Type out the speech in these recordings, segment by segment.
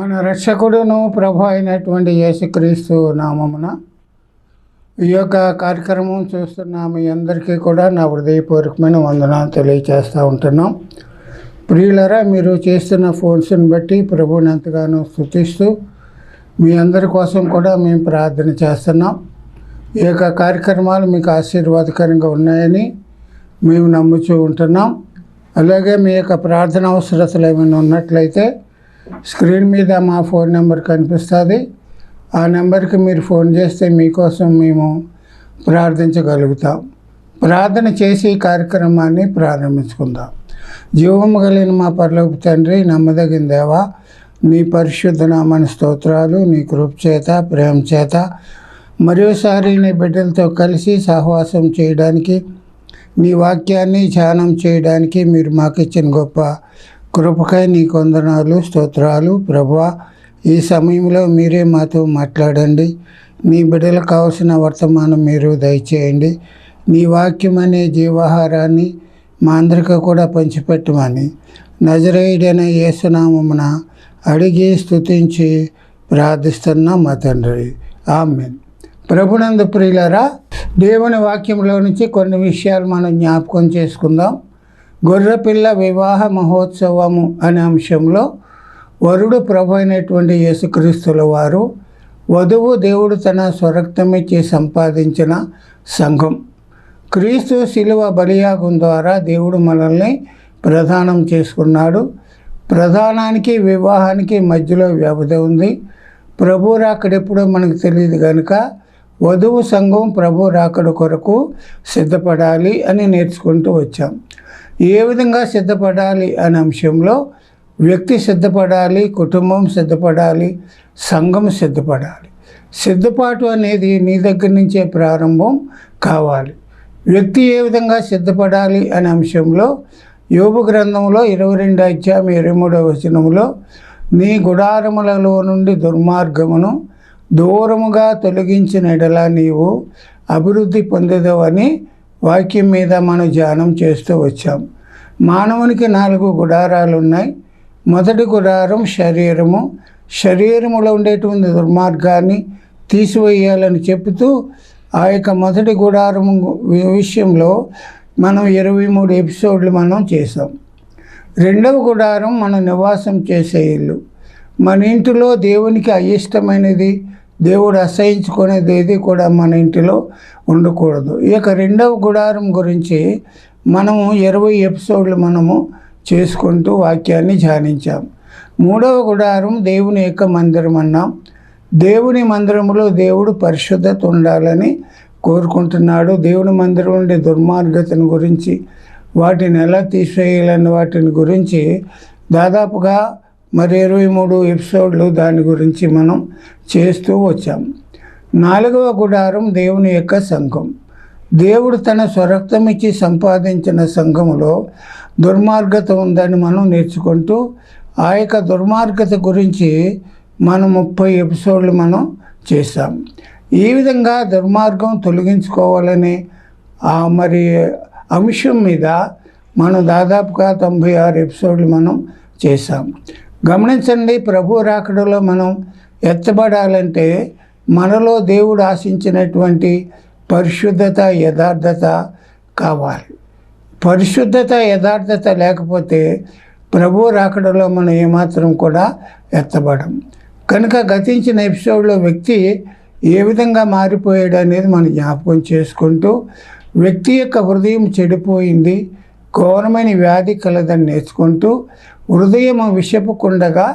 మన రక్షకుడును ప్రభు అయినటువంటి యేసుక్రీస్తు నామమున ఈ యొక్క కార్యక్రమం చూస్తున్న మీ అందరికీ కూడా నా హృదయపూర్వకమైన వందనాలు తెలియజేస్తూ ఉంటున్నాం. ప్రియులరా, మీరు చేస్తున్న ఫోన్స్ని బట్టి ప్రభువుని ఎంతగానో స్తుతిస్తూ మీ అందరి కోసం కూడా మేము ప్రార్థన చేస్తున్నాం. ఈ యొక్క కార్యక్రమాలు మీకు ఆశీర్వాదకరంగా ఉన్నాయని మేము నమ్ముతూ ఉంటున్నాం. అలాగే మీ యొక్క ప్రార్థన అవసరతలు ఏమైనా ఉన్నట్లయితే స్క్రీన్ మీద మా ఫోన్ నెంబర్ కనిపిస్తుంది. ఆ నెంబర్కి మీరు ఫోన్ చేస్తే మీకోసం మేము ప్రార్థించగలుగుతాం. ప్రార్థన చేసి ఈ కార్యక్రమాన్ని ప్రారంభించుకుందాం. జీవము కలిగిన మా పరలోకపు తండ్రి, నమ్మదగిన దేవా, నీ పరిశుద్ధ నామని స్తోత్రాలు. నీ కృప చేత, ప్రేమ చేత మరోసారి నీ బిడ్డలతో కలిసి సహవాసం చేయడానికి, నీ వాక్యాన్ని ధ్యానం చేయడానికి మీరు మాకు ఇచ్చిన గొప్ప కృపకై నీకు వందనాలు, స్తోత్రాలు. ప్రభువా, ఈ సమయంలో మీరే మాతో మాట్లాడండి. నీ బిడ్డలకు కావలసిన వర్తమానం మీరు దయచేయండి. నీ వాక్యం అనే జీవాహారాన్ని మా అందరికీ కూడా పంచిపెట్టమని నజరేయుడైన యేసునామమున అడిగి స్తుతించి ప్రార్థిస్తున్నాం మా తండ్రి, ఆమేన్. ప్రభునందు ప్రియులారా, దేవుని వాక్యంలో నుంచి కొన్ని విషయాలు మనం జ్ఞాపకం చేసుకుందాం. గొర్రెపిల్ల వివాహ మహోత్సవము అనే అంశంలో వరుడు ప్రభు అయినటువంటి యేసుక్రీస్తుల వారు, వధువు దేవుడు తన స్వరక్తమిచ్చి సంపాదించిన సంఘం. క్రీస్తు శిలువ బలియాగం ద్వారా దేవుడు మనల్ని ప్రదానం చేసుకున్నాడు. ప్రధానానికి వివాహానికి మధ్యలో వ్యవధి ఉంది. ప్రభు రాకడెప్పుడో మనకు తెలియదు కనుక వధువు సంఘం ప్రభు రాకడ కొరకు సిద్ధపడాలి అని నేర్చుకుంటూ వచ్చాం. ఏ విధంగా సిద్ధపడాలి అనే అంశంలో వ్యక్తి సిద్ధపడాలి, కుటుంబం సిద్ధపడాలి, సంఘం సిద్ధపడాలి. సిద్ధపాటు అనేది నీ దగ్గర నుంచే ప్రారంభం కావాలి. వ్యక్తి ఏ విధంగా సిద్ధపడాలి అనే అంశంలో యోబు గ్రంథంలో 22వ అధ్యాయం 23వ వచనంలో, నీ గుడారములలో నుండి దుర్మార్గమును దూరముగా తొలగించిన ఎడల నీవు అభివృద్ధి పొందేదవని వాక్యం మీద మనం ధ్యానం చేస్తూ వచ్చాం. మానవునికి 4 గుడారాలు ఉన్నాయి. మొదటి గుడారం శరీరము. శరీరములో ఉండేటువంటి దుర్మార్గాన్ని తీసివేయాలని చెబుతూ ఆ యొక్క మొదటి గుడారము విషయంలో మనం 23 ఎపిసోడ్లు మనం చేసాం. రెండవ గుడారం మనం నివాసం చేసే ఇల్లు. మన ఇంటిలో దేవునికి అయిష్టమైనది, దేవుడు అసహించుకునేది ఏది కూడా మన ఇంటిలో ఉండకూడదు. ఈ యొక్క రెండవ గుడారం గురించి మనము 20 ఎపిసోడ్లు మనము చేసుకుంటూ వాక్యాన్ని ధ్యానించాం. మూడవ గుడారం దేవుని యొక్క మందిరం అన్నాం. దేవుని మందిరంలో దేవుడు పరిశుద్ధత ఉండాలని కోరుకుంటున్నాడు. దేవుని మందిరం నుండి దుర్మార్గతను గురించి, వాటిని ఎలా తీసేయాలని వాటిని గురించి దాదాపుగా 23 ఎపిసోడ్లు దాని గురించి మనం చేస్తూ వచ్చాం. 4వ గుడారం దేవుని యొక్క సంఘం. దేవుడు తన స్వరక్తం ఇచ్చి సంపాదించిన సంఘములో దుర్మార్గత ఉందని మనం నేర్చుకుంటూ ఆ యొక్క దుర్మార్గత గురించి మనం 30 ఎపిసోడ్లు మనం చేశాం. ఈ విధంగా దుర్మార్గం తొలగించుకోవాలని మరి అంశం మీద మనం దాదాపుగా 96 ఎపిసోడ్లు మనం చేశాం. గమనించండి, ప్రభు రాకడలో మనం ఎత్తబడాలంటే మనలో దేవుడు ఆశించినటువంటి పరిశుద్ధత, యథార్థత కావాలి. పరిశుద్ధత, యథార్థత లేకపోతే ప్రభు రాకడలో మనం ఏమాత్రం కూడా ఎత్తబడం. కనుక గతించిన ఎపిసోడ్లో వ్యక్తి ఏ విధంగా మారిపోయాడు అనేది మనం జ్ఞాపకం చేసుకుంటూ, వ్యక్తి యొక్క హృదయం చెడిపోయింది, ఘోరమైన వ్యాధి కలదని నేర్చుకుంటూ హృదయం విషపు కుండగా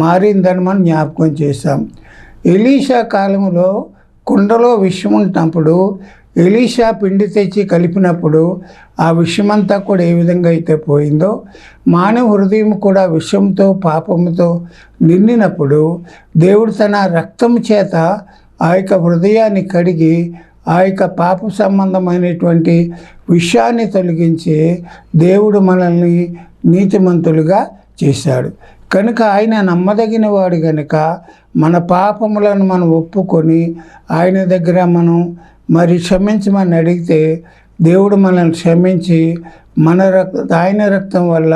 మారిందని మనం జ్ఞాపకం చేశాం. ఎలీషా కాలంలో కుండలో విషం ఉన్నప్పుడు ఎలీషా పిండి తెచ్చి కలిపినప్పుడు ఆ విషమంతా కూడా ఏ విధంగా అయితే పోయిందో, మానవ హృదయం కూడా విషంతో, పాపముతో నిండినప్పుడు దేవుడు తన రక్తం చేత ఆ యొక్క హృదయాన్ని కడిగి ఆ యొక్క పాప సంబంధమైనటువంటి విషయాన్ని తొలగించి దేవుడు మనల్ని నీతిమంతులుగా చేశాడు. కనుక ఆయన నమ్మదగిన వాడు కనుక మన పాపములను మనం ఒప్పుకొని ఆయన దగ్గర మనం మరి క్షమించమని అడిగితే దేవుడు మనల్ని క్షమించి ఆయన రక్తం వల్ల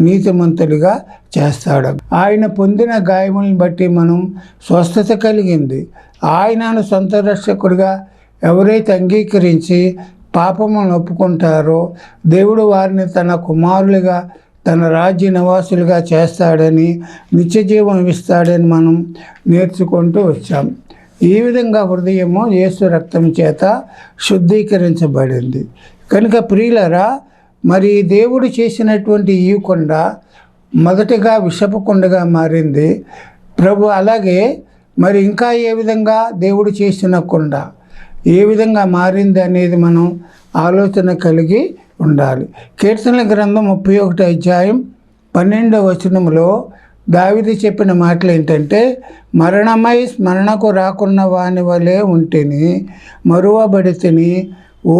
నీతిమంతులుగా చేస్తాడు. ఆయన పొందిన గాయములను బట్టి మనం స్వస్థత కలిగింది. ఆయనను సొంత రక్షకుడిగా ఎవరైతే అంగీకరించి పాపమును ఒప్పుకుంటారో దేవుడు వారిని తన కుమారులుగా తన రాజ్య నివాసులుగా చేస్తాడని, నిత్య జీవం ఇస్తాడని మనం నేర్చుకుంటూ వచ్చాం. ఈ విధంగా హృదయము యేసు రక్తం చేత శుద్ధీకరించబడింది. కనుక ప్రియులరా, మరి దేవుడు చేసినటువంటి ఈ కొండ మొదటిగా విషపు కొండగా మారింది ప్రభు. అలాగే మరి ఇంకా ఏ విధంగా దేవుడు చేసిన కొండ ఏ విధంగా మారింది అనేది మనం ఆలోచన కలిగి ఉండాలి. కీర్తనల గ్రంథం 31 అధ్యాయం 12వ వచనంలో దావీదు చెప్పిన మాటలు ఏంటంటే, మరణమై స్మరణకు రాకున్న వాని వలె ఉంటిని, మరువబడితిని,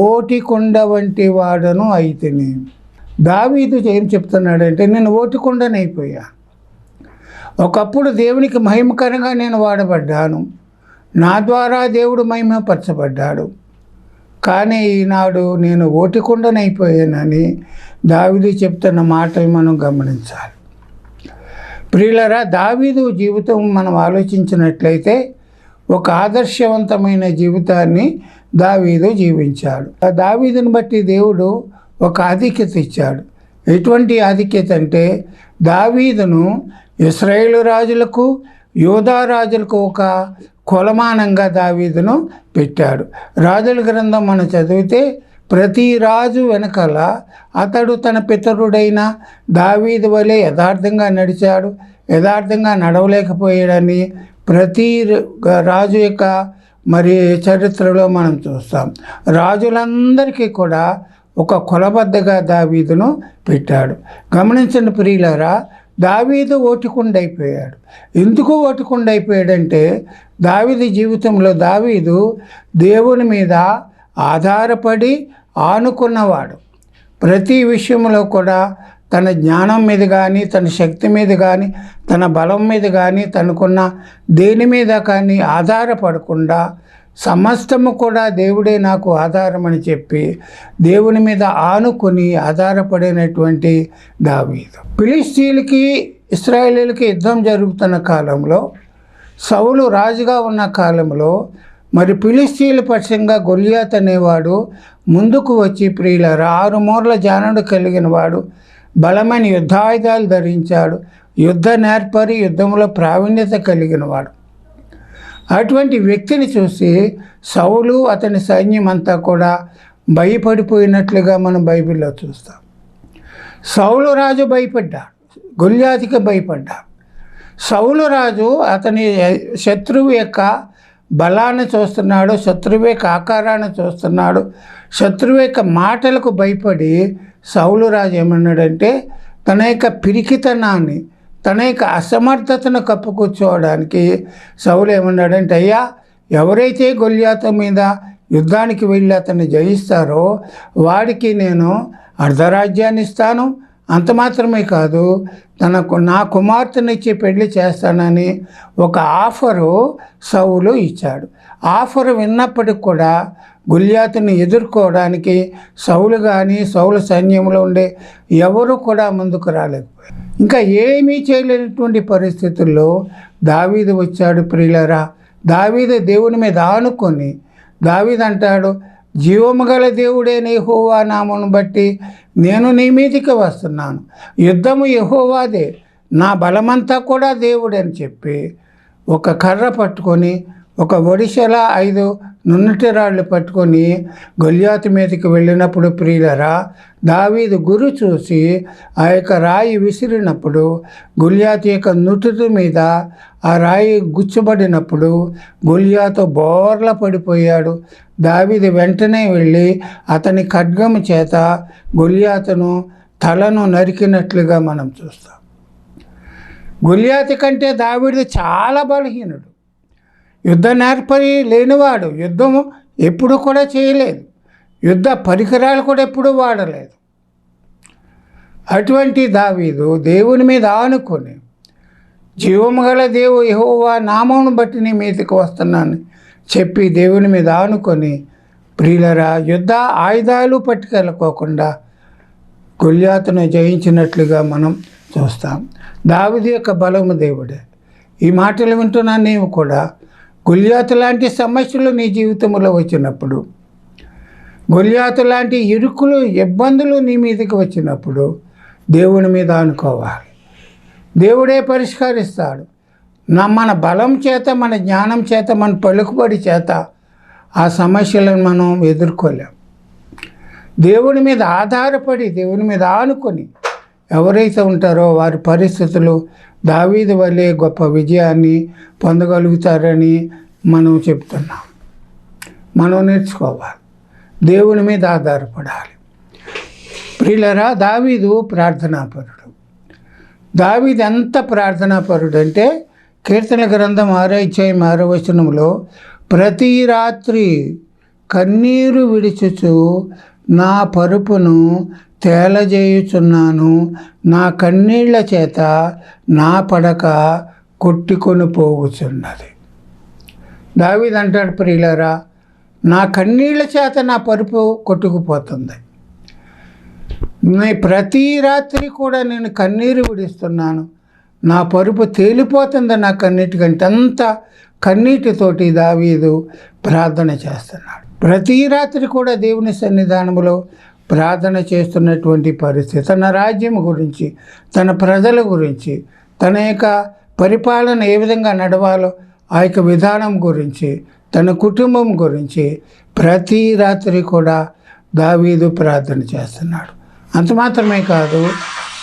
ఓటి కొండ వంటి వాడను అయితిని. దావీదు ఏం చెప్తున్నాడంటే, నేను ఓటి కొండనైపోయా. ఒకప్పుడు దేవునికి మహిమకరంగా నేను వాడబడ్డాను, నా ద్వారా దేవుడు మహిమపరచబడ్డాడు. కానీ ఈనాడు నేను ఓటి కొండనైపోయానని దావీదు చెప్తున్న మాటలు మనం గమనించాలి. ప్రియులరా, దావీదు జీవితం మనం ఆలోచించినట్లయితే ఒక ఆదర్శవంతమైన జీవితాన్ని దావీదు జీవించాడు. ఆ దావీదుని బట్టి దేవుడు ఒక ఆధిక్యత ఇచ్చాడు. ఎటువంటి ఆధిక్యత అంటే, దావీదును ఇశ్రాయేలు రాజులకు యూదా రాజులకు ఒక కొలమానంగా దావీదును పెట్టాడు. రాజుల గ్రంథం మనం చదివితే ప్రతి రాజు వెనకాల అతడు తన పితరుడైన దావీదు వలె యథార్థంగా నడిచాడు, యథార్థంగా నడవలేకపోయాడని ప్రతి రాజు యొక్క మరి చరిత్రలో మనం చూస్తాం. రాజులందరికీ కూడా ఒక కొలబద్దగా దావీదును పెట్టాడు. గమనించండి ప్రియులారా, దావీదు ఓటికుండైపోయాడు. ఎందుకు ఓటికుండైపోయాడంటే, దావీదు జీవితంలో దావీదు దేవుని మీద ఆధారపడి ఆనుకున్నవాడు. ప్రతి విషయంలో కూడా తన జ్ఞానం మీద కానీ, తన శక్తి మీద కానీ, తన బలం మీద కానీ, తనకున్న దేని మీద కానీ ఆధారపడకుండా సమస్తము కూడా దేవుడే నాకు ఆధారం అని చెప్పి దేవుని మీద ఆనుకొని ఆధారపడినటువంటి దావీదు. ఫిలిష్తీయులకి ఇశ్రాయేలీయులకి యుద్ధం జరుగుతున్న కాలంలో, సౌలు రాజుగా ఉన్న కాలంలో మరి ఫిలిష్తీయుల పక్షంగా గొల్యాత్ అనేవాడు ముందుకు వచ్చి, ప్రియులారా, 6 మూరల జానుడు కలిగిన వాడు, బలమైన యుద్ధాయుధాలు ధరించాడు, యుద్ధ నేర్పరి, యుద్ధంలో ప్రావీణ్యత కలిగిన వాడు. అటువంటి వ్యక్తిని చూసి సౌలు అతని సైన్యం అంతా కూడా భయపడిపోయినట్లుగా మనం బైబిల్లో చూస్తాం. సౌలు రాజు భయపడ్డాడు, గొల్యాతుకి భయపడ్డాడు. సౌలు రాజు అతని శత్రువు యొక్క బలాన్ని చూస్తున్నాడు, శత్రువు యొక్క ఆకారాన్ని చూస్తున్నాడు, శత్రువు యొక్క మాటలకు భయపడి సౌలు రాజు ఏమన్నాడంటే, తన యొక్క పిరికితనాన్ని, తన యొక్క అసమర్థతను కప్పుకూర్చోవడానికి సౌలు ఏమన్నాడంటే, అయ్యా, ఎవరైతే గొల్యాతు మీద యుద్ధానికి వెళ్ళి అతన్ని జయిస్తారో వాడికి నేను అర్ధరాజ్యాన్ని ఇస్తాను, అంత మాత్రమే కాదు, నా కుమార్తెనిచ్చి పెళ్లి చేస్తానని ఒక ఆఫరు సౌలు ఇచ్చాడు. ఆఫర్ విన్నప్పటికి కూడా గొల్యాతుని ఎదుర్కోవడానికి సౌలు కానీ సౌలు సైన్యంలో ఉండే ఎవరు కూడా ముందుకు రాలేకపోయారు. ఇంకా ఏమీ చేయలేనటువంటి పరిస్థితుల్లో దావీదు వచ్చాడు. ప్రియులారా, దావీదు దేవుని మీద ఆనుకొని దావీదు అంటాడు, జీవము గల దేవుడైన యెహోవా నామమును బట్టి నేను నీ మీదికి వస్తున్నాను, యుద్ధము యెహోవాదే, నా బలమంతా కూడా దేవుడే అని చెప్పి ఒక కర్ర పట్టుకొని, ఒక ఒడిశల 5 నున్నటి రాళ్ళు పట్టుకొని గొల్యాతు మీదకి వెళ్ళినప్పుడు, ప్రియులరా, దావీదు గురి చూసి ఆ యొక్క రాయి విసిరినప్పుడు గొల్యాతు యొక్క నుటుటి మీద ఆ రాయి గుచ్చబడినప్పుడు గొల్యాతు బోర్ల పడిపోయాడు. దావీదు వెంటనే వెళ్ళి అతని ఖడ్గము చేత గొల్యాతును తలను నరికినట్లుగా మనం చూస్తాం. గొల్యాతు కంటే దావీదు చాలా బలహీనుడు, యుద్ధ నేర్పరి లేనివాడు, యుద్ధము ఎప్పుడు కూడా చేయలేదు, యుద్ధ పరికరాలు కూడా ఎప్పుడూ వాడలేదు. అటువంటి దావీదు దేవుని మీద ఆనుకొని, జీవము గల దేవు యెహోవా నామమును బట్టి నీ మీదకి వస్తున్నాను చెప్పి దేవుని మీద ఆనుకొని, ప్రియులరా, యుద్ధ ఆయుధాలు పట్టుకెళ్ళకోకుండా గొల్యాతును జయించినట్లుగా మనం చూస్తాం. దావీదు యొక్క బలము దేవుడే. ఈ మాటలు వింటున్నా నీవు కూడా గొల్యాతు లాంటి సమస్యలు నీ జీవితంలో వచ్చినప్పుడు, గొల్యాతు లాంటి ఇరుకులు ఇబ్బందులు నీ మీదకి వచ్చినప్పుడు దేవుని మీద ఆనుకోవాలి. దేవుడే పరిష్కరిస్తాడు. మన బలం చేత, మన జ్ఞానం చేత, మన పలుకుబడి చేత ఆ సమస్యలను మనం ఎదుర్కోలేం. దేవుని మీద ఆధారపడి, దేవుని మీద ఆనుకొని ఎవరైతే ఉంటారో వారి పరిస్థితులు దావీదు వల్లే గొప్ప విజయాన్ని పొందగలుగుతారని మనం చెప్తున్నాం. మనం నేర్చుకోవాలి, దేవుని మీద ఆధారపడాలి. ప్రియులరా, దావీదు ప్రార్థనాపరుడు. దావీదు ఎంత ప్రార్థనాపరుడు అంటే కీర్తన గ్రంథం 6:6 ప్రతి రాత్రి కన్నీరు విడిచుచు నా పరుపును తేలజేయుచున్నాను, నా కన్నీళ్ల చేత నా పడక కొట్టుకొని పోవుచున్నది. దావీదు అంటాడు, ప్రియులరా, నా కన్నీళ్ల చేత నా పరుపు కొట్టుకుపోతుంది. ప్రతి రాత్రి కూడా నేను కన్నీరు విడిస్తున్నాను, నా పరుపు తేలిపోతుంది నా కన్నీటికంటే. అంత కన్నీటితోటి దావీదు ప్రార్థన చేస్తున్నాడు. ప్రతి రాత్రి కూడా దేవుని సన్నిధానంలో ప్రార్థన చేస్తున్నటువంటి పరిస్థితి. తన రాజ్యం గురించి, తన ప్రజల గురించి, తన యొక్క పరిపాలన ఏ విధంగా నడవాలో ఆ యొక్క విధానం గురించి, తన కుటుంబం గురించి ప్రతి రాత్రి కూడా దావీదు ప్రార్థన చేస్తున్నాడు. అంత మాత్రమే కాదు,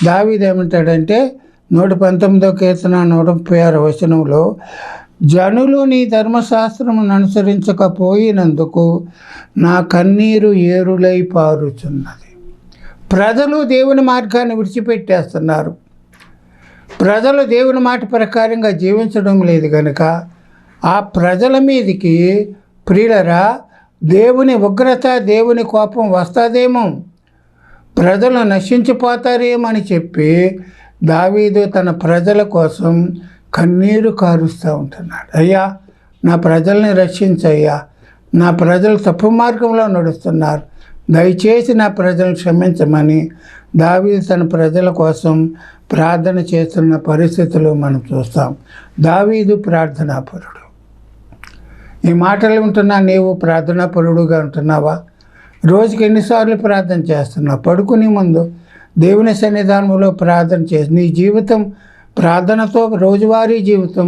దావీదు ఏమంటాడంటే 119వ కీర్తన 136 జనులు నీ ధర్మశాస్త్రమును అనుసరించకపోయినందుకు నా కన్నీరు ఏరులై పారుచున్నది. ప్రజలు దేవుని మార్గాన్ని విడిచిపెట్టేస్తున్నారు. ప్రజలు దేవుని మాట ప్రకారంగా జీవించడం లేదు కనుక ఆ ప్రజల మీదకి, ప్రియులరా, దేవుని ఉగ్రత, దేవుని కోపం వస్తుందేమో, ప్రజలు నశించిపోతారేమని చెప్పి దావీదు తన ప్రజల కోసం కన్నీరు కారుస్తూ ఉంటున్నాడు. అయ్యా, నా ప్రజల్ని రక్షించయ్యా, నా ప్రజలు తప్పు మార్గంలో నడుస్తున్నారు, దయచేసి నా ప్రజలను క్షమించమని దావీదు తన ప్రజల కోసం ప్రార్థన చేస్తున్న పరిస్థితులు మనం చూస్తాం. దావీదు ప్రార్థనాపరుడు. ఈ మాటలు ఉంటున్నా నీవు ప్రార్థనాపరుడుగా ఉంటున్నావా? రోజుకి ఎన్నిసార్లు ప్రార్థన చేస్తున్నావు? పడుకునే ముందు దేవుని సన్నిధానంలో ప్రార్థన చేసి నీ జీవితం ప్రార్థనతో, రోజువారీ జీవితం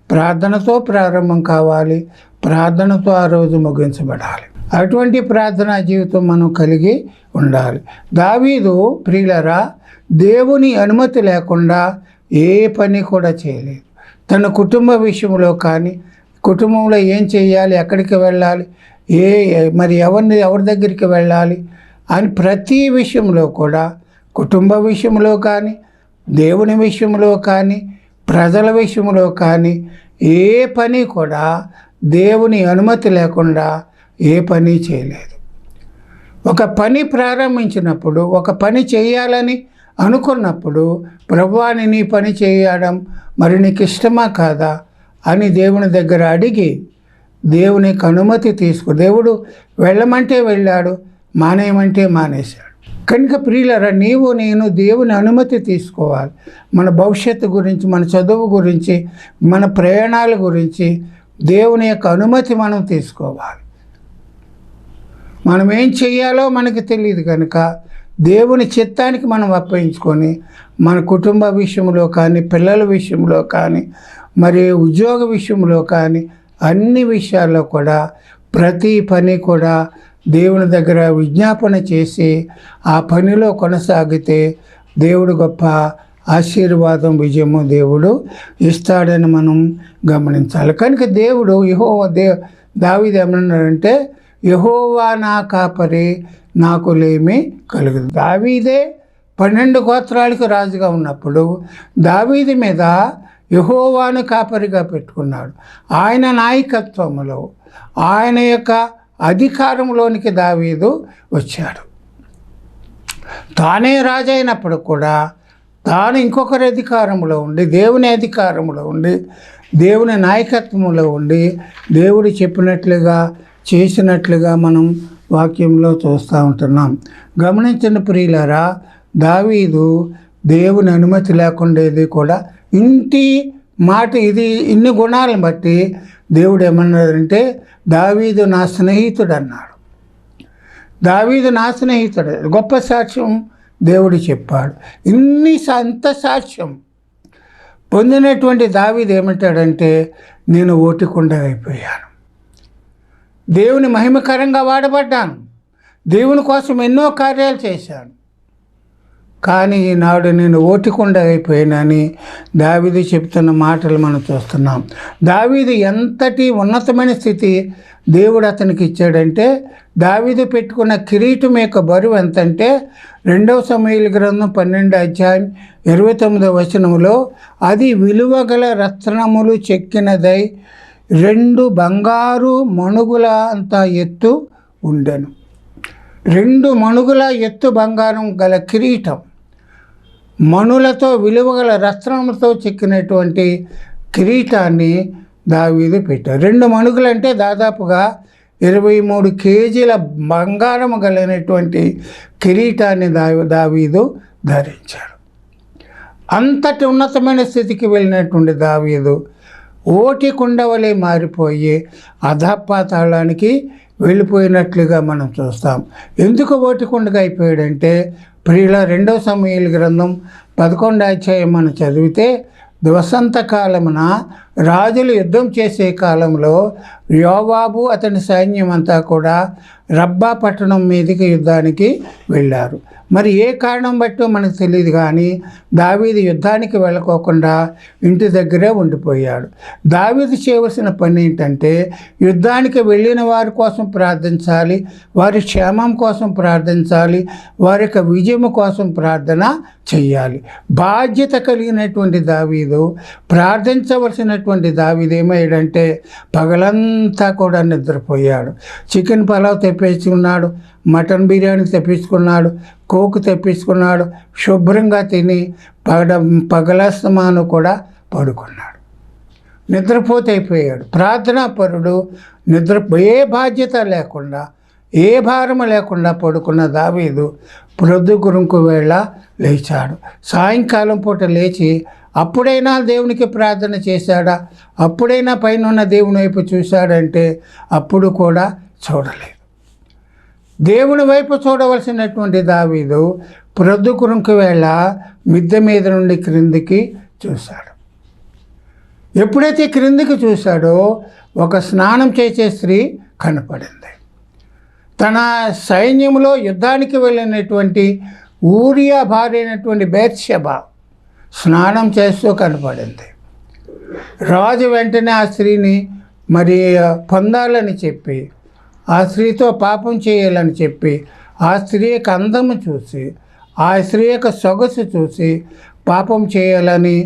ప్రార్థనతో ప్రారంభం కావాలి, ప్రార్థనతో ఆ రోజు ముగించబడాలి. అటువంటి ప్రార్థనా జీవితం మనం కలిగి ఉండాలి. దావీదు, ప్రియులరా, దేవుని అనుమతి లేకుండా ఏ పని కూడా చేయలేదు. తన కుటుంబ విషయంలో కానీ, కుటుంబంలో ఏం చేయాలి, ఎక్కడికి వెళ్ళాలి, మరి ఎవరి దగ్గరికి వెళ్ళాలి అని ప్రతి విషయంలో కూడా, కుటుంబ విషయంలో కానీ, దేవుని విషయంలో కానీ, ప్రజల విషయంలో కానీ ఏ పని కూడా దేవుని అనుమతి లేకుండా ఏ పని చేయలేదు. ఒక పని ప్రారంభించినప్పుడు, ఒక పని చేయాలని అనుకున్నప్పుడు, ప్రభువా నీ పని చేయడం మరి నీకు ఇష్టమా కాదా అని దేవుని దగ్గర అడిగి దేవునికి అనుమతి దేవుడు వెళ్ళమంటే వెళ్ళాడు, మానేయమంటే మానేశాడు. కనుక ప్రియులరా, నీవు నేను దేవుని అనుమతి తీసుకోవాలి. మన భవిష్యత్తు గురించి, మన చదువు గురించి, మన ప్రయాణాల గురించి దేవుని యొక్క అనుమతి మనం తీసుకోవాలి. మనం ఏం చేయాలో మనకి తెలియదు కనుక దేవుని చిత్తానికి మనం అప్పగించుకొని మన కుటుంబ విషయంలో కానీ, పిల్లల విషయంలో కానీ, మరి ఉద్యోగ విషయంలో కానీ అన్ని విషయాల్లో కూడా ప్రతి పని కూడా దేవుని దగ్గర విజ్ఞాపన చేసి ఆ పనిలో కొనసాగితే దేవుడు గొప్ప ఆశీర్వాదం, విజయము దేవుడు ఇస్తాడని మనం గమనించాలి. కనుక దేవుడు దావీదు ఏమన్నాడంటే, యెహోవా నా కాపరి, నాకు లేమి కలుగదు. దావీదే 12 గోత్రాలకు రాజుగా ఉన్నప్పుడు దావీదు మీద యెహోవాను కాపరిగా పెట్టుకున్నాడు. ఆయన నాయకత్వంలో, ఆయన యొక్క అధికారంలోనికి దావీదు వచ్చాడు. తానే రాజు అయినప్పుడు కూడా తాను ఇంకొకరి అధికారంలో ఉండి, దేవుని అధికారంలో ఉండి, దేవుని నాయకత్వంలో ఉండి, దేవుడు చెప్పినట్లుగా చేసినట్లుగా మనం వాక్యంలో చూస్తూ ఉంటున్నాం. గమనించిన ప్రియులారా, దావీదు దేవుని అనుమతి లేకుండా ఏది కూడా ఇంటి మాట ఇది ఇన్ని గుణాలను బట్టి దేవుడు ఏమన్నాడంటే దావీదు నా స్నేహితుడు అన్నాడు. దావీదు నా స్నేహితుడు, గొప్ప సాక్ష్యం దేవుడు చెప్పాడు. అంత సాక్ష్యం పొందినటువంటి దావీదు ఏమంటాడంటే నేను ఓటికుండా అయిపోయాను, దేవుని మహిమకరంగా వాడబడ్డాను, దేవుని కోసం ఎన్నో కార్యాలు చేశాను, కానీ ఈనాడు నేను ఓటికుండా అయిపోయానని దావీదు చెప్తున్న మాటలు మనం చూస్తున్నాం. దావీదు ఎంతటి ఉన్నతమైన స్థితి దేవుడు అతనికి ఇచ్చాడంటే, దావీదు పెట్టుకున్న కిరీటం యొక్క బరువు ఎంతంటే 2 సమూయేలు గ్రంథం 12వ అధ్యాయం 29వ వచనంలో అది విలువగల రత్నములు చెక్కినదై 2 బంగారు మణుగుల అంత ఎత్తు ఉండెను. 2 మణుగుల ఎత్తు బంగారం గల కిరీటం, మణులతో విలువగల రత్నములతో చెక్కినటువంటి కిరీటాన్ని దావీదు పెట్టారు. 2 మణుగులు అంటే దాదాపుగా 23 కేజీల బంగారం కలిగినటువంటి కిరీటాన్ని దావీదు ధరించాడు. అంతటి ఉన్నతమైన స్థితికి వెళ్ళినటువంటి దావీదు ఓటి కుండవలే మారిపోయి అధపాతాళానికి వెళ్ళిపోయినట్లుగా మనం చూస్తాం. ఎందుకు ఓటి కుండగా అయిపోయాడంటే, ప్రియుల 2 సమూయేలు గ్రంథం 11వ అధ్యాయం మనం చదివితే, వసంతకాలమున రాజులు యుద్ధం చేసే కాలంలో యోవాబు అతని సైన్యం అంతా కూడా రబ్బా పట్టణం మీదకి యుద్ధానికి వెళ్ళారు. మరి ఏ కారణం బట్టో మనకు తెలియదు, కానీ దావీదు యుద్ధానికి వెళ్ళకోకుండా ఇంటి దగ్గరే ఉండిపోయాడు. దావీదు చేయవలసిన పని ఏంటంటే, యుద్ధానికి వెళ్ళిన వారి కోసం ప్రార్థించాలి, వారి క్షేమం కోసం ప్రార్థించాలి, వారి యొక్క విజయం కోసం ప్రార్థన చెయ్యాలి. బాధ్యత కలిగినటువంటి దావీదు, ప్రార్థించవలసినటువంటి దావీదు ఏమయ్యాడంటే పగలంతా కూడా నిద్రపోయాడు. చికెన్ పలావ్ తెప్పించుకున్నాడు, మటన్ బిర్యానీ తెప్పించుకున్నాడు, కోకు తెప్పించుకున్నాడు, శుభ్రంగా తిని పగలస్తమాను కూడా పడుకున్నాడు. నిద్రపోతే అయిపోయాడు. ప్రార్థనా పరుడు, ఏ బాధ్యత లేకుండా, ఏ భారము లేకుండా పడుకున్న దావీదు ప్రొద్దుగురుంకు వేళ లేచాడు. సాయంకాలం పూట లేచి అప్పుడైనా దేవునికి ప్రార్థన చేశాడా, అప్పుడైనా పైన ఉన్న దేవుని వైపు చూశాడంటే అప్పుడు కూడా చూడలేదు. దేవుని వైపు చూడవలసినటువంటి దావీదు ప్రొద్దుగురుంకు వేళ మిద్దె మీద నుండి క్రిందికి చూశాడు. ఎప్పుడైతే క్రిందికి చూశాడో ఒక స్నానం చేసే స్త్రీ కనపడింది. తన సైన్యంలో యుద్ధానికి వెళ్ళినటువంటి ఊరియా భార్య అయినటువంటి బేత్షెబా స్నానం చేస్తూ కనపడింది. రాజు వెంటనే ఆ స్త్రీని మరి పొందాలని చెప్పి, ఆ స్త్రీతో పాపం చేయాలని చెప్పి, ఆ స్త్రీ యొక్క అందము చూసి, ఆ స్త్రీ యొక్క సొగసు చూసి పాపం చేయాలని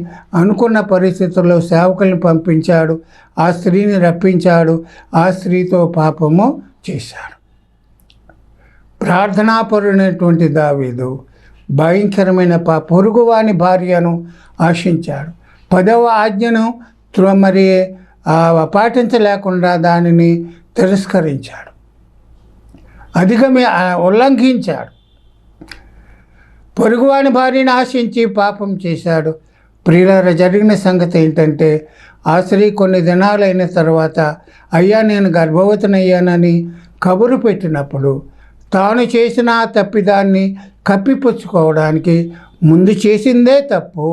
అనుకున్న పరిస్థితుల్లో సేవకుల్ని పంపించాడు. ఆ స్త్రీని రప్పించాడు, ఆ స్త్రీతో పాపము చేశాడు. ప్రార్థనాపరుడైనటువంటి దావీదు భయంకరమైన పొరుగువాని భార్యను ఆశించాడు. 10వ ఆజ్ఞను మరి పాటించలేకుండా దానిని తిరస్కరించాడు, ఉల్లంఘించాడు. పొరుగువాని భార్యను ఆశించి పాపం చేశాడు. ప్రియులారా, జరిగిన సంగతి ఏంటంటే, ఆ స్త్రీ కొన్ని దినాలైన తర్వాత అయ్యా నేను గర్భవతినయ్యానని కబురు పెట్టినప్పుడు తాను చేసిన ఆ తప్పిదాన్ని కప్పిపుచ్చుకోవడానికి, ముందు చేసిందే తప్పు,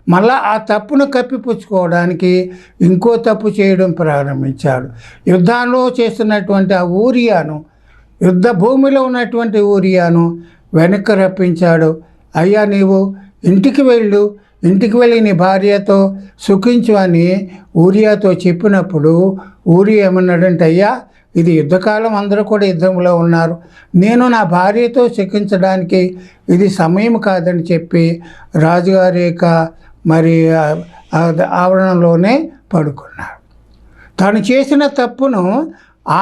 మళ్ళా ఆ తప్పును కప్పిపుచ్చుకోవడానికి ఇంకో తప్పు చేయడం ప్రారంభించాడు. యుద్ధంలో చేస్తున్నటువంటి ఆ ఊరియాను, యుద్ధ భూమిలో ఉన్నటువంటి ఊరియాను వెనక్కి రప్పించాడు. అయ్యా నీవు ఇంటికి వెళ్ళి నీ భార్యతో సుఖించు అని ఊరియాతో చెప్పినప్పుడు ఊరియా ఏమన్నాడంటే, అయ్యా ఇది యుద్ధకాలం, అందరూ కూడా యుద్ధంలో ఉన్నారు, నేను నా భార్యతో సుఖించడానికి ఇది సమయం కాదని చెప్పి రాజుగారి యొక్క మరి ఆవరణలోనే పడుకున్నాడు. తను చేసిన తప్పును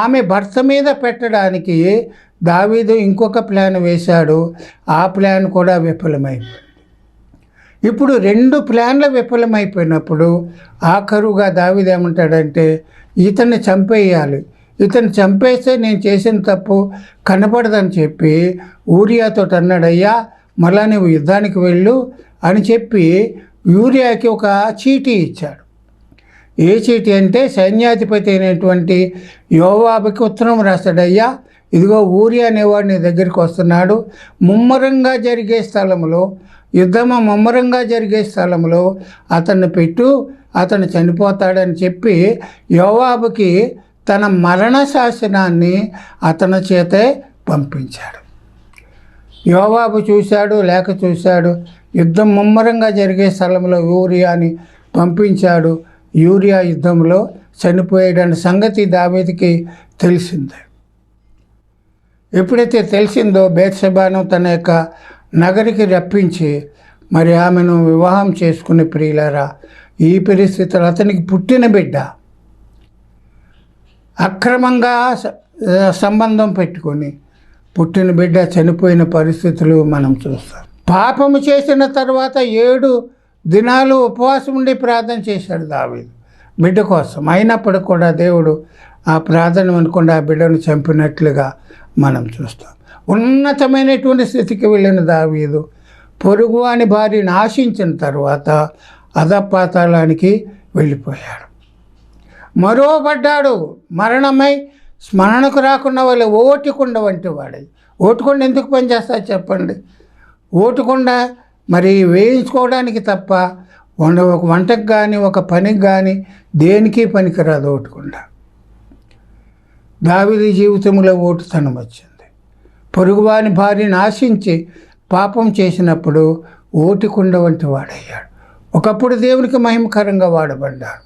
ఆమె భర్త మీద పెట్టడానికి దావీదు ఇంకొక ప్లాన్ వేశాడు. ఆ ప్లాన్ కూడా విఫలమైపోయింది. ఇప్పుడు 2 ప్లాన్లు విఫలమైపోయినప్పుడు ఆఖరుగా దావీదు ఏమంటాడంటే, ఇతన్ని చంపేయాలి, ఇతను చంపేస్తే నేను చేసిన తప్పు కనపడదని చెప్పి ఊరియాతో అన్నాడు, అయ్యా మళ్ళా నువ్వు యుద్ధానికి వెళ్ళు, అని చెప్పి యూరియాకి ఒక చీటీ ఇచ్చాడు. ఏ చీటీ అంటే సైన్యాధిపతి అయినటువంటి యోవాబుకి ఉత్తరం రాస్తాడు. అయ్యా, ఇదిగో ఊరియా అనేవాడు నీ దగ్గరికి వస్తున్నాడు, ముమ్మరంగా జరిగే స్థలంలో, యుద్ధము ముమ్మరంగా జరిగే స్థలంలో అతన్ని పెట్టు, అతను చనిపోతాడని చెప్పి యోవాబుకి తన మరణ శాసనాన్ని అతని చేతే పంపించాడు. యోవాబు చూశాడు, లేఖ చూశాడు, యుద్ధం ముమ్మరంగా జరిగే స్థలంలో యూరియాని పంపించాడు. యూరియా యుద్ధంలో చనిపోయాడన్న సంగతి దావీదుకి తెలిసిందే. ఎప్పుడైతే తెలిసిందో బేత్షెబాను తన యొక్క నగరికి రప్పించి మరి ఆమెను వివాహం చేసుకుని, ప్రియులారా, ఈ పరిస్థితులు అతనికి పుట్టిన బిడ్డ అక్రమంగా సంబంధం పెట్టుకొని పుట్టిన బిడ్డ చనిపోయిన పరిస్థితులు మనం చూస్తాం. పాపము చేసిన తర్వాత 7 దినాలు ఉపవాసం ఉండి ప్రార్థన చేశాడు దావీదు బిడ్డ కోసం. అయినప్పుడు కూడా దేవుడు ఆ ప్రార్థన అనుకుండా ఆ బిడ్డను చంపినట్లుగా మనం చూస్తాం. ఉన్నతమైనటువంటి స్థితికి వెళ్ళిన దావీదు పొరుగువాని భార్యను ఆశించిన తర్వాత అధపాతాళానికి వెళ్ళిపోయాడు. మరోపడ్డాడు, మరణమై స్మరణకు రాకుండా వాళ్ళు ఓటికుండ వంటి వాడు. ఓటుకుండ ఎందుకు పనిచేస్తారు చెప్పండి? ఓటుకుండ మరి వేయించుకోవడానికి తప్ప ఒక వంటకు కానీ ఒక పనికి కానీ దేనికి పనికిరాదు ఓటుకుండ. దావీదు జీవితంలో ఓటుతనం వచ్చింది. పొరుగువాని భార్యను ఆశించి పాపం చేసినప్పుడు ఓటికుండ వంటి వాడయ్యాడు. ఒకప్పుడు దేవునికి మహిమకరంగా వాడబడ్డాడు.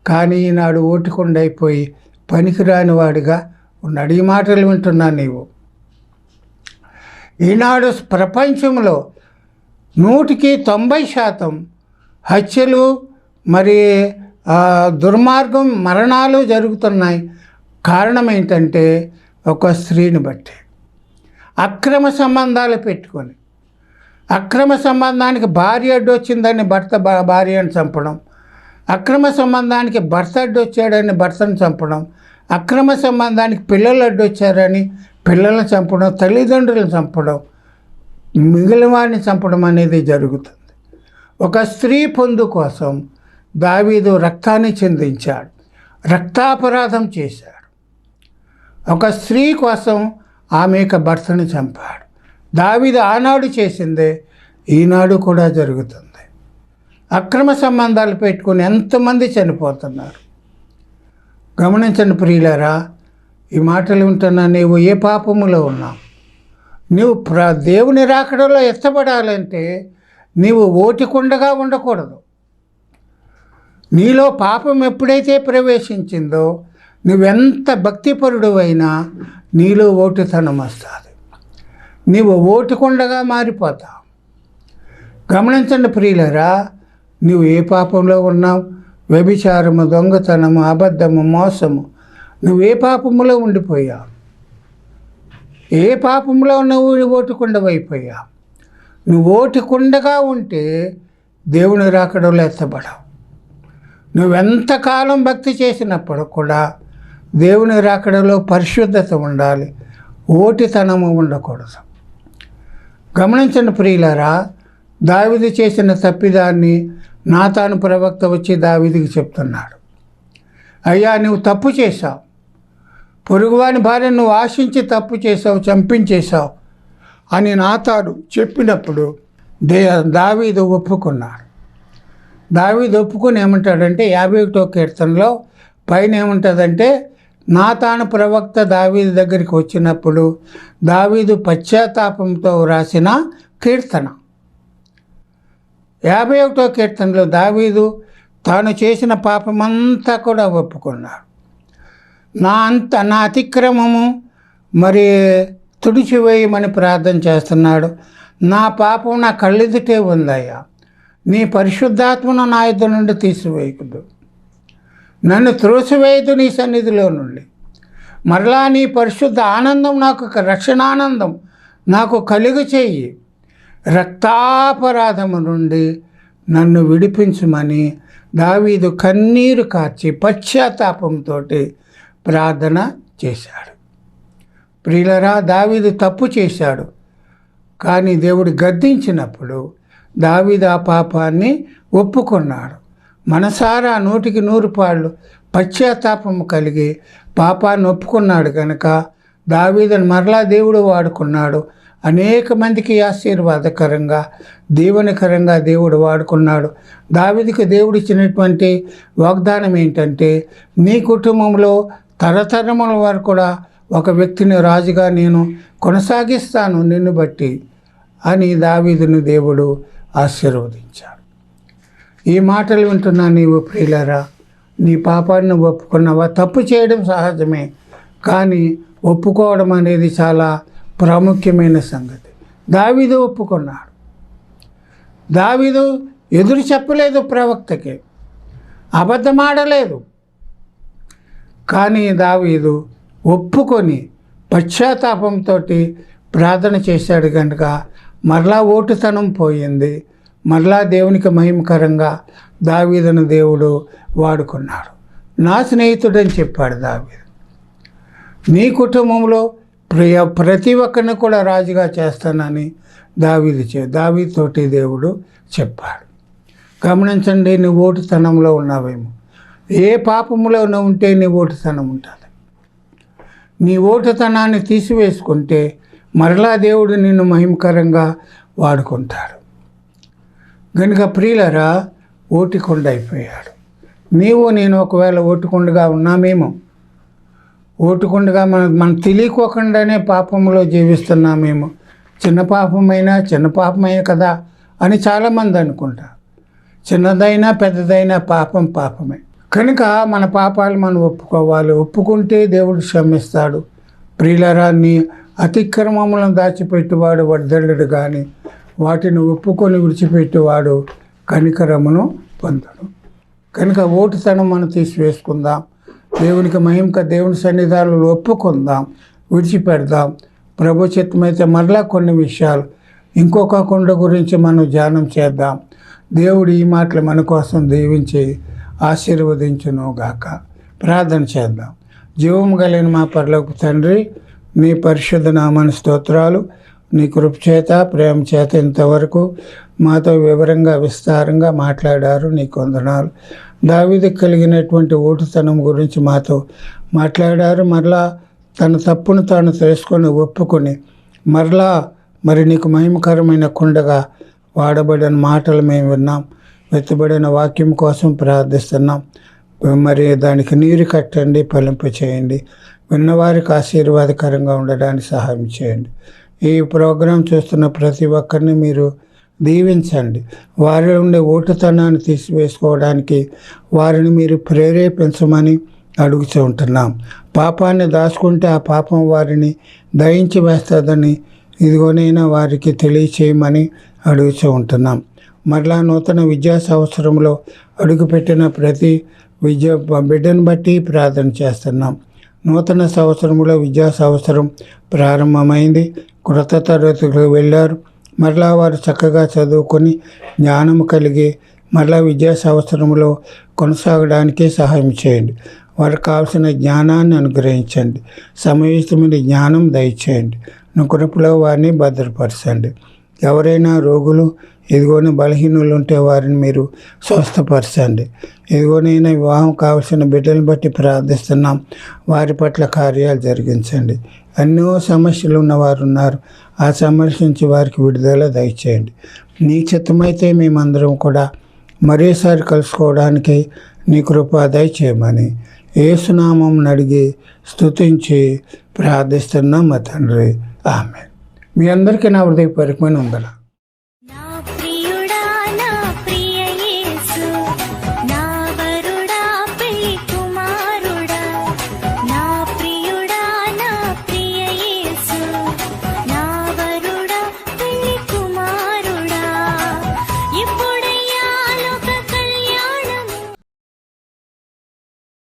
కానీ ఈనాడు ఓటికుండ అయిపోయి పనికిరాని వాడిగా ఉన్నాడు. ఈ మాటలు వింటున్నా నీవు. ఈనాడు ప్రపంచంలో 100% హత్యలు మరి దుర్మార్గం మరణాలు జరుగుతున్నాయి. కారణం ఏంటంటే ఒక స్త్రీని బట్టి అక్రమ సంబంధాలు పెట్టుకొని, అక్రమ సంబంధానికి భార్య అడ్డొచ్చిందని భార్యను చంపడం, అక్రమ సంబంధానికి భర్త అడ్డొచ్చాడని భర్తను చంపడం, అక్రమ సంబంధానికి పిల్లలు అడ్డొచ్చారని పిల్లలను చంపడం, తల్లిదండ్రులను చంపడం, మిగిలిన వారిని చంపడం అనేది జరుగుతుంది. ఒక స్త్రీ పొందు కోసం దావీదు రక్తాన్ని చిందించాడు, రక్తాపరాధం చేశాడు. ఒక స్త్రీ కోసం ఆమె యొక్క భర్తను చంపాడు. దావీదు ఆనాడు చేసిందే ఈనాడు కూడా జరుగుతుంది. అక్రమ సంబంధాలు పెట్టుకుని ఎంతమంది చనిపోతున్నారు గమనించండి ప్రియులారా. ఈ మాటలు వింటున్నా, నీవు ఏ పాపములో ఉన్నావు? నీవు దేవుని రాకడలో ఎత్తబడాలంటే నీవు ఓటికుండగా ఉండకూడదు. నీలో పాపం ఎప్పుడైతే ప్రవేశించిందో నువ్వెంత భక్తిపరుడు అయినా నీలో ఓటుతనం వస్తుంది. నీవు ఓటుకుండగా మారిపోతావు. గమనించండి ప్రియులరా, నువ్వు ఏ పాపంలో ఉన్నావు? వ్యభిచారము, దొంగతనము, అబద్ధము, మోసము, నువ్వు ఏ పాపములో ఉండిపోయావు? ఏ పాపంలో నువ్వు ఓటుకుండవైపోయావు? నువ్వు ఓటుకుండగా ఉంటే దేవుని రాకడలో ఎత్తబడవు. నువ్వెంతకాలం భక్తి చేసినప్పుడు కూడా దేవుని రాకడలో పరిశుద్ధత ఉండాలి, ఓటితనము ఉండకూడదు. గమనించండి ప్రియులారా, దావీదు చేసిన తప్పిదాన్ని నాతాను ప్రవక్త వచ్చి దావీదుకి చెప్తున్నాడు. అయ్యా, నువ్వు తప్పు చేశావు, పొరుగువాని భార్యను నువ్వు ఆశించి తప్పు చేసావు, చంపించేశావు అని నాతాను చెప్పినప్పుడు దావీదు ఒప్పుకున్నాడు. దావీదు ఒప్పుకొని ఏమంటాడంటే 51వ కీర్తనలో పైన ఏముంటుందంటే, నాతాను ప్రవక్త దావీదు దగ్గరికి వచ్చినప్పుడు దావీదు పశ్చాత్తాపంతో వ్రాసిన కీర్తన. 51వ కీర్తనలో దావీదు తాను చేసిన పాపమంతా కూడా ఒప్పుకున్నాడు. నా అతిక్రమము మరి తుడిచివేయమని ప్రార్థన చేస్తున్నాడు. నా పాపం నా కళ్ళెదుటే ఉందయ్యా, నీ పరిశుద్ధాత్మను నా యుద్ధ నుండి తీసివేయకుదు, నన్ను త్రోసివేయదు నీ సన్నిధిలో నుండి. మరలా నీ పరిశుద్ధ ఆనందం, నాకు రక్షణానందం నాకు కలుగు చెయ్యి. రక్తాపరాధము నుండి నన్ను విడిపించమని దావీదు కన్నీరు కార్చి పశ్చాత్తాపంతో ప్రార్థన చేశాడు. ప్రియులరా, దావీదు తప్పు చేశాడు. కానీ దేవుడు గద్దించినప్పుడు దావీదు ఆ పాపాన్ని ఒప్పుకున్నాడు. మనసారా 100కి 100 పశ్చాత్తాపము కలిగి పాపాన్ని ఒప్పుకున్నాడు కనుక దావీదును మరలా దేవుడు వాడుకున్నాడు. అనేక మందికి ఆశీర్వాదకరంగా, దీవెనకరంగా దేవుడు వాడుకున్నాడు. దావీదుకు దేవుడు ఇచ్చినటువంటి వాగ్దానం ఏంటంటే, నీ కుటుంబంలో తరతరముల వరకు కూడా ఒక వ్యక్తిని రాజుగా నేను కొనసాగిస్తాను నిన్ను బట్టి అని దావీదును దేవుడు ఆశీర్వదించాడు. ఈ మాటలు వింటున్నా నీవు ప్రియులారా, నీ పాపాన్ని ఒప్పుకున్నావా? తప్పు చేయడం సహజమే, కానీ ఒప్పుకోవడం అనేది చాలా ప్రాముఖ్యమైన సంగతి. దావీదు ఒప్పుకున్నాడు. దావీదు ఎదురు చెప్పలేదు, ప్రవక్తకి అబద్ధమాడలేదు. కానీ దావీదు ఒప్పుకొని పశ్చాత్తాపంతో ప్రార్థన చేశాడు కనుక మరలా ఓటుతనం పోయింది. మరలా దేవునికి మహిమకరంగా దావీదును దేవుడు వాడుకున్నాడు. నా స్నేహితుడని చెప్పాడు దావీదు. నీ కుటుంబంలో ప్రతి ఒక్కరిని కూడా రాజుగా చేస్తానని దావీదుతోటి దేవుడు చెప్పాడు. గమనించండి, నీ ఓటుతనంలో ఉన్నావేమో. ఏ పాపంలో ఉంటే నీ ఓటుతనం ఉంటుంది. నీ ఓటుతనాన్ని తీసివేసుకుంటే మరలా దేవుడు నిన్ను మహిమకరంగా వాడుకుంటాడు. కనుక ప్రియులరా, ఓటికొండ అయిపోయాడు. నీవు నేను ఒకవేళ ఓటుకొండగా ఉన్నామేమో. ఓటుకొండగా మనం తెలియకోకుండానే పాపంలో జీవిస్తున్నామేమో. చిన్న పాపమే కదా అని చాలామంది అనుకుంటారు. చిన్నదైనా పెద్దదైనా పాపమే. కనుక మన పాపాలు మనం ఒప్పుకోవాలి. ఒప్పుకుంటే దేవుడు క్షమిస్తాడు. ప్రియులరా, నీ అతిక్రమములను దాచిపెట్టువాడు వర్ధలుడు కానీ వాటిని ఒప్పుకొని విడిచిపెట్టేవాడు కనికరమును పొందడు. కనుక ఓటుతనం మనం తీసివేసుకుందాం. దేవునికి దేవుని సన్నిధానంలో ఒప్పుకుందాం, విడిచిపెడదాం. ప్రభు చిత్తమైతే మరలా కొన్ని విషయాలు ఇంకొక కొండ గురించి మనం ధ్యానం చేద్దాం. దేవుడు ఈ మాటలు మన కోసం దీవించి ఆశీర్వదించునుగాక. ప్రార్థన చేద్దాం. జీవము కలిగిన మా పరలోకపు తండ్రి, నీ పరిశుద్ధ నామని స్తోత్రాలు. నీ కృప చేత, ప్రేమ చేత ఇంతవరకు మాతో వివరంగా విస్తారంగా మాట్లాడారు. నీకు వందనాలు. దావీదుకు కలిగినటువంటి ఓటుతనం గురించి మాతో మాట్లాడారు. మరలా తన తప్పును తాను తెలుసుకొని ఒప్పుకొని మరలా నీకు మహిమకరమైన కుండగా వాడబడిన మాటలు మేము విన్నాం. వెత్తబడిన వాక్యం కోసం ప్రార్థిస్తున్నాం. దానికి నీరు కట్టండి, ఫలింప చేయండి. విన్నవారికి ఆశీర్వాదకరంగా ఉండడానికి సహాయం చేయండి. ఈ ప్రోగ్రాం చూస్తున్న ప్రతి ఒక్కరిని మీరు దీవించండి. వారిలో ఉండే ఓటుతనాన్ని తీసివేసుకోవడానికి వారిని మీరు ప్రేరేపించమని అడుగుతూ ఉంటున్నాం. పాపాన్ని దాచుకుంటే ఆ పాపం వారిని దయించి వేస్తుందని ఇదిగోనైనా వారికి తెలియచేయమని అడుగుతూ ఉంటున్నాం. మరలా నూతన విద్యా సంవత్సరంలో అడుగుపెట్టిన ప్రతి బిడ్డను బట్టి ప్రార్థన చేస్తున్నాం. నూతన సంవత్సరంలో విద్యా సంవత్సరం ప్రారంభమైంది. క్రొత్త తరగతులకు వెళ్ళారు. మరలా వారు చక్కగా చదువుకొని జ్ఞానం కలిగి మరలా విద్యా సంవత్సరంలో కొనసాగడానికి సహాయం చేయండి. వారికి కావాల్సిన జ్ఞానాన్ని అనుగ్రహించండి. సమయోచితమైన జ్ఞానం దయచేయండి. కృపలో వారిని భద్రపరచండి. ఎవరైనా రోగులు ఎదుగోని బలహీనులు ఉంటే వారిని మీరు స్వస్థపరచండి. ఎదుగోనైనా వివాహం కావాల్సిన బిడ్డలను బట్టి ప్రార్థిస్తున్నాం. వారి పట్ల కార్యాలు జరిగించండి. ఎన్నో సమస్యలు ఉన్నవారు ఉన్నారు. ఆ సమస్య నుంచి వారికి విడుదల దయచేయండి. నీ చిత్తమైతే మేమందరం కూడా మరోసారి కలుసుకోవడానికి నీ కృప దయచేయమని యేసునామం అడిగి స్తుతించి ప్రార్థిస్తున్నాం మా తండ్రి. ఆమేన్. మీ అందరికీ నా హృదయపూర్వకమైన వందనాలు.